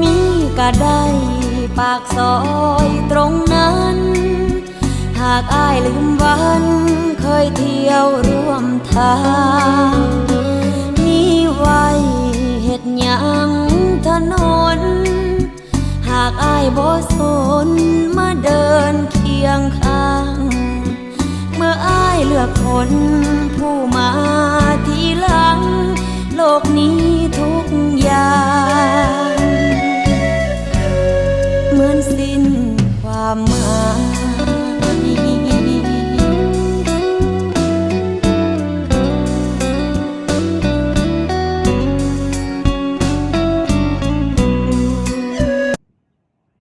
มีก็ได้ปากซอยตรงนั้นหากอ้ายลืมวันเคยเที่ยวร่วมทางมีไว้เฮ็ดหยังถนนหากอ้ายบ่สนมาเดินเคียงข้างเมื่ออ้ายเลือกคนผู้มาทีหลังโลกนี้ทุกอย่างเหมือนสิ้นความหมาย